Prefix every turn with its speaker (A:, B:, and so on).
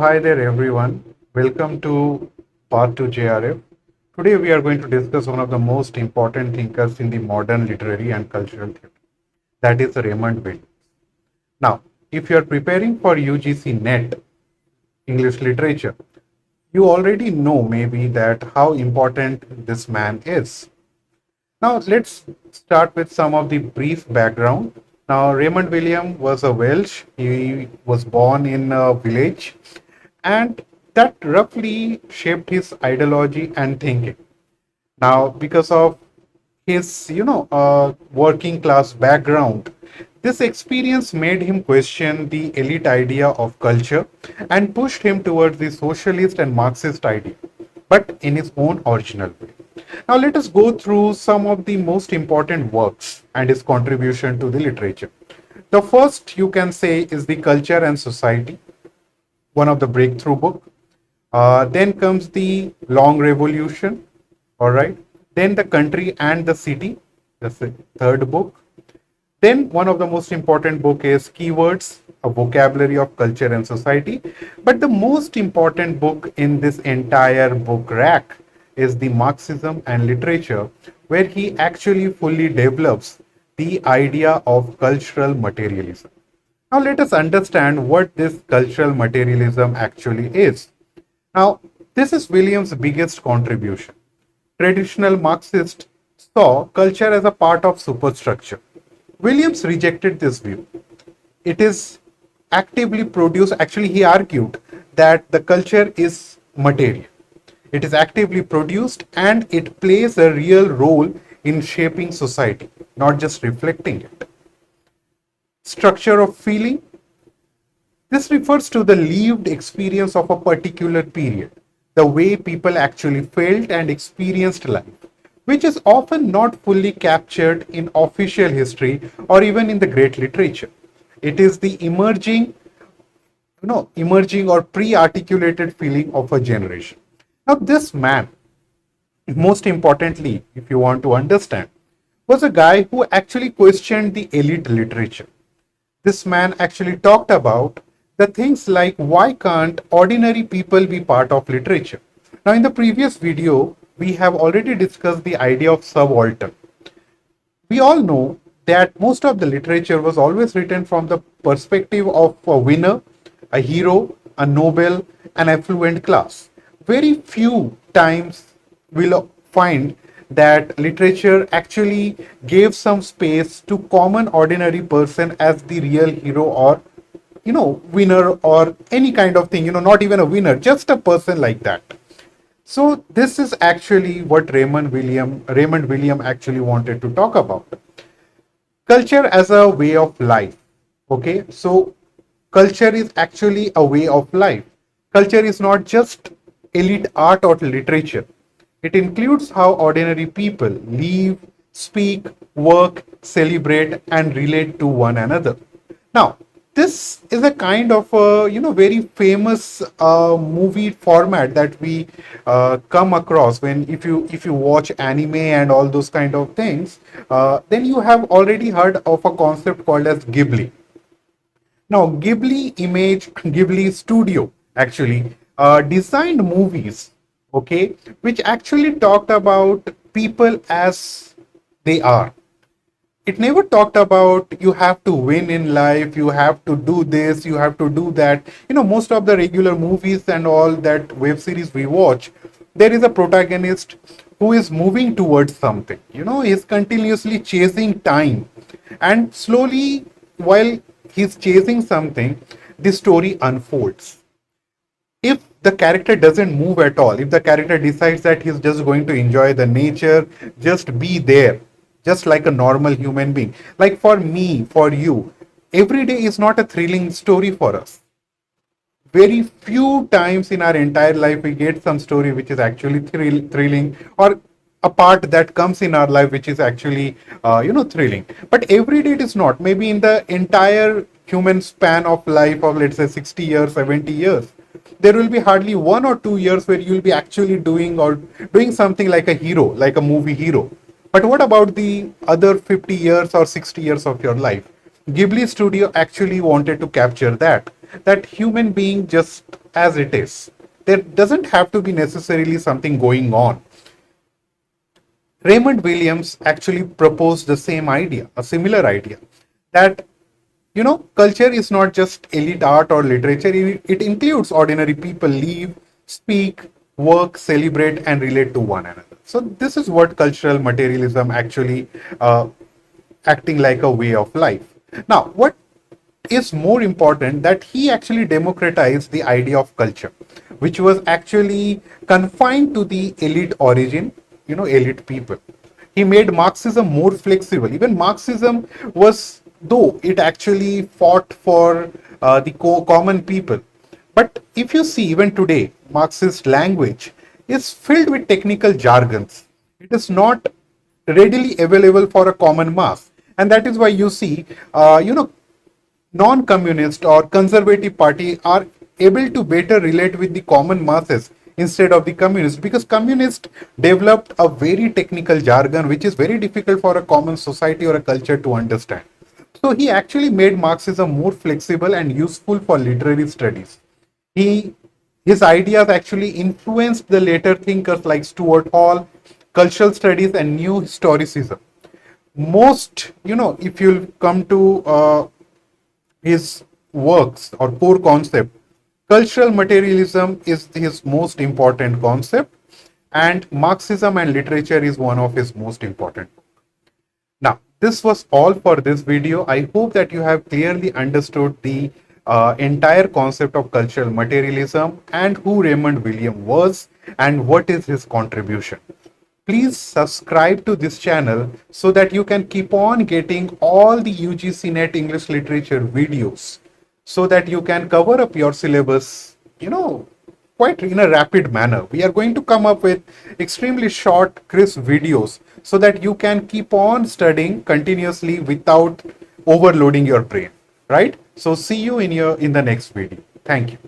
A: Hi there, everyone. Welcome to Part 2 JRF. Today, we are going to discuss one of the most important thinkers in the modern literary and cultural theory, that is Raymond Williams. Now, if you are preparing for UGC NET English literature, you already know maybe that how important this man is. Now, let's start with some of the brief background. Now, Raymond Williams was a Welsh. He was born in a village, and that roughly shaped his ideology and thinking. Now, because of his, working class background, this experience made him question the elite idea of culture and pushed him towards the socialist and Marxist idea, but in his own original way. Now, let us go through some of the most important works and his contribution to the literature. The first you can say is The Culture and Society, one of the breakthrough book. Then comes The Long Revolution, all right. Then The Country and the City, that's the third book. Then one of the most important book is Keywords, a vocabulary of culture and society. But the most important book in this entire book rack is the Marxism and Literature, where he actually fully develops the idea of cultural materialism. Now let us understand what this cultural materialism actually is. Now, this is Williams' biggest contribution. Traditional Marxists saw culture as a part of superstructure. Williams rejected this view. It is actively produced, actually, he argued that the culture is material. It is actively produced and it plays a real role in shaping society, not just reflecting it. Structure of feeling. This refers to the lived experience of a particular period, the way people actually felt and experienced life, which is often not fully captured in official history or even in the great literature. It is the emerging or pre-articulated feeling of a generation. Now, this man, most importantly, if you want to understand, was a guy who actually questioned the elite literature. This man actually talked about the things like why can't ordinary people be part of literature. Now, in the previous video, we have already discussed the idea of subaltern. We all know that most of the literature was always written from the perspective of a winner, a hero, a noble, an affluent class. Very few times we'll find that literature actually gave some space to common ordinary person as the real hero or winner or any kind of thing, not even a winner, just a person like that. So this is actually what Raymond William actually wanted to talk about. Culture as a way of life. Okay, so culture is actually a way of life. Culture is not just elite art or literature. It includes how ordinary people live, speak, work, celebrate, and relate to one another. Now, this is a kind of a very famous movie format that we come across when if you watch anime and all those kind of things. Then you have already heard of a concept called as Ghibli. Now, Ghibli Studio actually designed movies, okay, which actually talked about people as they are. It never talked about you have to win in life, you have to do this, you have to do that. Most of the regular movies and all that web series we watch, there is a protagonist who is moving towards something. He's continuously chasing time, and slowly, while he's chasing something, the story unfolds. If the character doesn't move at all, if the character decides that he's just going to enjoy the nature, just be there, just like a normal human being, like for me, for you, every day is not a thrilling story for us. Very few times in our entire life we get some story which is actually thrilling, or a part that comes in our life which is actually thrilling. But every day it is not. Maybe in the entire human span of life of, let's say, 60 years, 70 years, there will be hardly 1 or 2 years where you will be actually doing something like a hero, like a movie hero. But what about the other 50 years or 60 years of your life? Ghibli Studio actually wanted to capture that human being just as it is. There doesn't have to be necessarily something going on. Raymond Williams actually proposed the same idea, a similar idea, that culture is not just elite art or literature, it includes ordinary people live, speak, work, celebrate, and relate to one another. So, this is what cultural materialism actually acting like a way of life. Now, what is more important that he actually democratized the idea of culture, which was actually confined to the elite origin, elite people. He made Marxism more flexible. Even Marxism was, though it actually fought for the common people. But if you see, even today, Marxist language is filled with technical jargons. It is not readily available for a common mass. And that is why you see, non-communist or conservative party are able to better relate with the common masses instead of the communists, because communists developed a very technical jargon which is very difficult for a common society or a culture to understand. So he actually made Marxism more flexible and useful for literary studies. His ideas actually influenced the later thinkers like Stuart Hall, cultural studies, and new historicism. Most, if you'll come to his works or core concept, cultural materialism is his most important concept, and Marxism and literature is one of his most important. Now, this was all for this video. I hope that you have clearly understood the entire concept of cultural materialism and who Raymond Williams was and what is his contribution. Please subscribe to this channel so that you can keep on getting all the UGC NET English literature videos, so that you can cover up your syllabus, quite in a rapid manner. We are going to come up with extremely short, crisp videos so that you can keep on studying continuously without overloading your brain, right? So see you in the next video. Thank you.